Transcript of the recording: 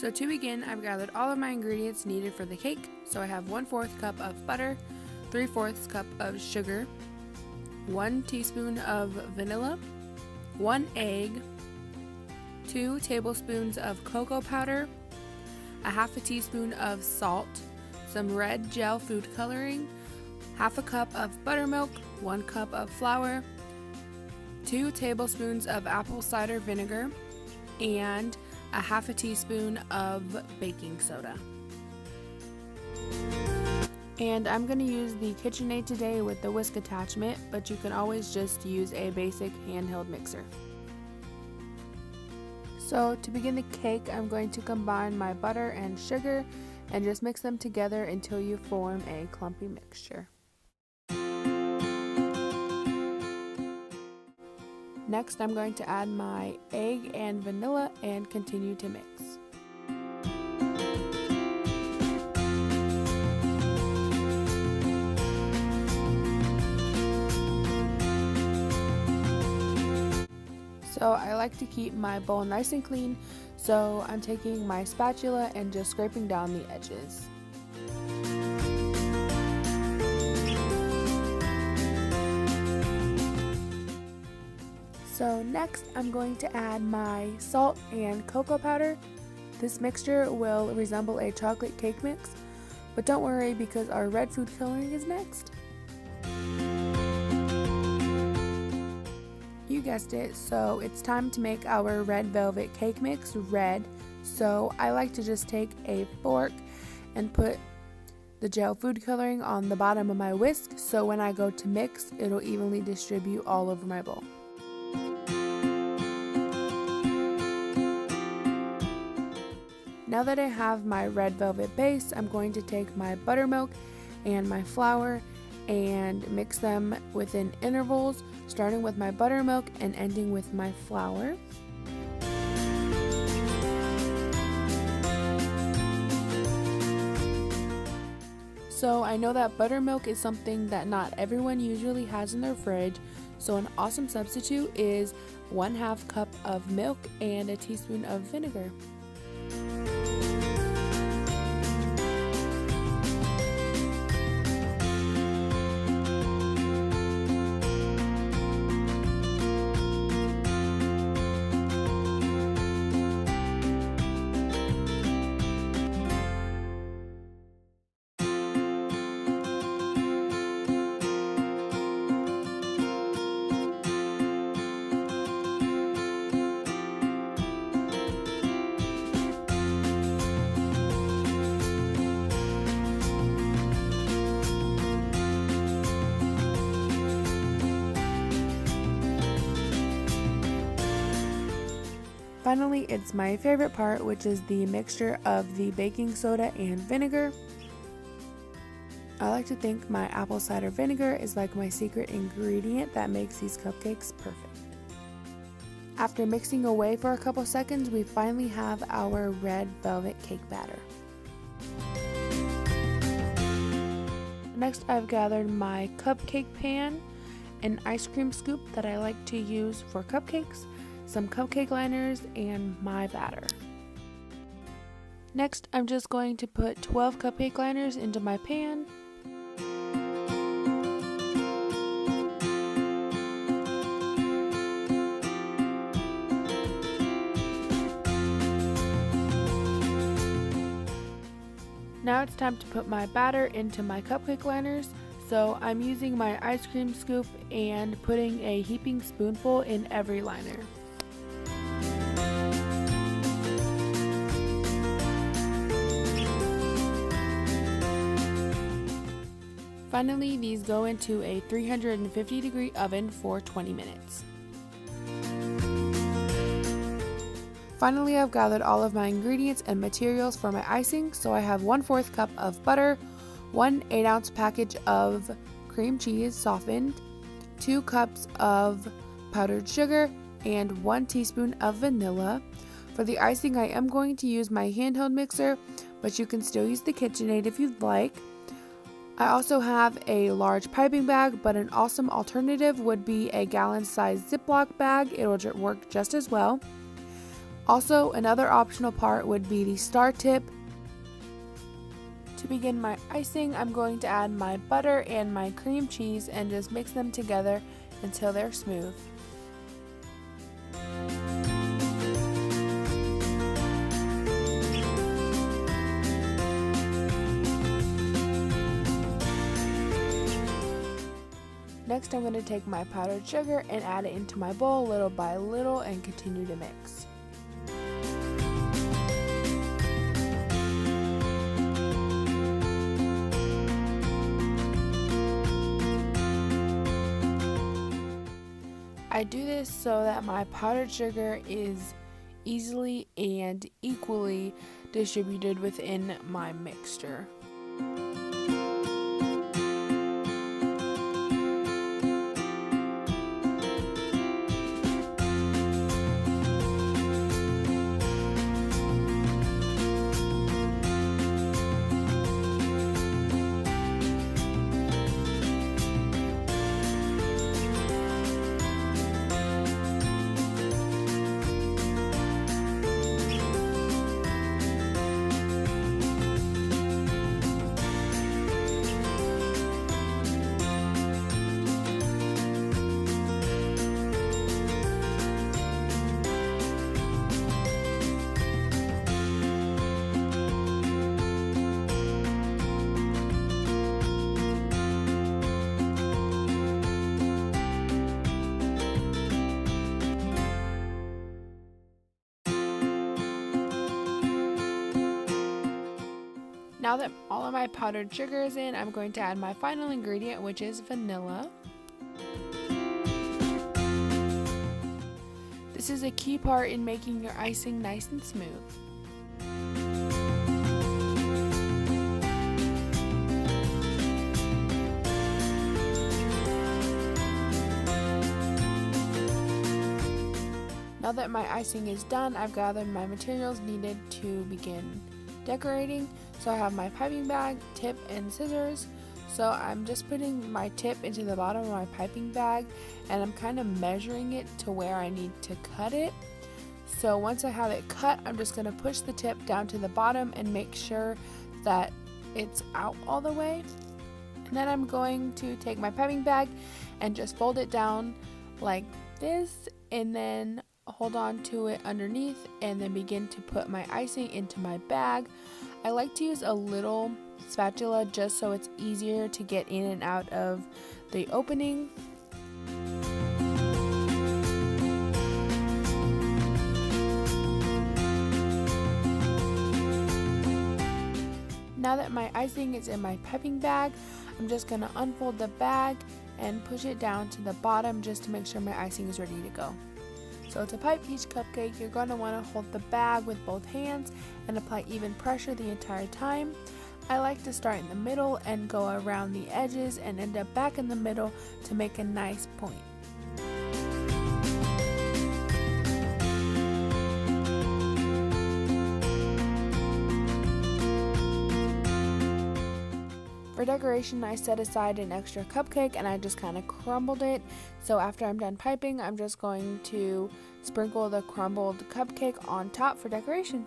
So to begin, I've gathered all of my ingredients needed for the cake. So I have 1/4 cup of butter, 3/4 cup of sugar, 1 teaspoon of vanilla, 1 egg, 2 tablespoons of cocoa powder, a half a teaspoon of salt, some red gel food coloring, half a cup of buttermilk, 1 cup of flour, 2 tablespoons of apple cider vinegar, and a half a teaspoon of baking soda. And I'm going to use the KitchenAid today with the whisk attachment, but you can always just use a basic handheld mixer. So to begin the cake, I'm going to combine my butter and sugar and just mix them together until you form a clumpy mixture. Next, I'm going to add my egg and vanilla and continue to mix. So I like to keep my bowl nice and clean, so I'm taking my spatula and just scraping down the edges. So next I'm going to add my salt and cocoa powder. This mixture will resemble a chocolate cake mix, but don't worry because our red food coloring is next. You guessed it, so it's time to make our red velvet cake mix red. So I like to just take a fork and put the gel food coloring on the bottom of my whisk, so when I go to mix, it'll evenly distribute all over my bowl. Now that I have my red velvet base, I'm going to take my buttermilk and my flour and mix them within intervals, starting with my buttermilk and ending with my flour. So I know that buttermilk is something that not everyone usually has in their fridge, so an awesome substitute is 1/2 cup of milk and a teaspoon of vinegar. Finally, it's my favorite part, which is the mixture of the baking soda and vinegar. I like to think my apple cider vinegar is like my secret ingredient that makes these cupcakes perfect. After mixing away for a couple seconds, we finally have our red velvet cake batter. Next, I've gathered my cupcake pan, an ice cream scoop that I like to use for cupcakes, some cupcake liners, and my batter. Next, I'm just going to put 12 cupcake liners into my pan. Now it's time to put my batter into my cupcake liners. So I'm using my ice cream scoop and putting a heaping spoonful in every liner. Finally, these go into a 350-degree oven for 20 minutes. Finally, I've gathered all of my ingredients and materials for my icing, so I have 1/4 cup of butter, 1 8-ounce package of cream cheese softened, 2 cups of powdered sugar, and 1 teaspoon of vanilla. For the icing, I am going to use my handheld mixer, but you can still use the KitchenAid if you'd like. I also have a large piping bag, but an awesome alternative would be a gallon-sized Ziploc bag. It'll work just as well. Also, another optional part would be the star tip. To begin my icing, I'm going to add my butter and my cream cheese and just mix them together until they're smooth. Next, I'm going to take my powdered sugar and add it into my bowl little by little and continue to mix. I do this so that my powdered sugar is easily and equally distributed within my mixture. Now that all of my powdered sugar is in, I'm going to add my final ingredient, which is vanilla. This is a key part in making your icing nice and smooth. Now that my icing is done, I've gathered my materials needed to begin decorating. So I have my piping bag, tip, and scissors. So I'm just putting my tip into the bottom of my piping bag and I'm kind of measuring it to where I need to cut it. So once I have it cut, I'm just going to push the tip down to the bottom and make sure that it's out all the way. And then I'm going to take my piping bag and just fold it down like this and then hold on to it underneath and then begin to put my icing into my bag. I like to use a little spatula just so it's easier to get in and out of the opening. Now that my icing is in my piping bag, I'm just going to unfold the bag and push it down to the bottom just to make sure my icing is ready to go. So to pipe each cupcake, you're going to want to hold the bag with both hands and apply even pressure the entire time. I like to start in the middle and go around the edges and end up back in the middle to make a nice point. For decoration, I set aside an extra cupcake and I just kind of crumbled it. So after I'm done piping, I'm just going to sprinkle the crumbled cupcake on top for decoration.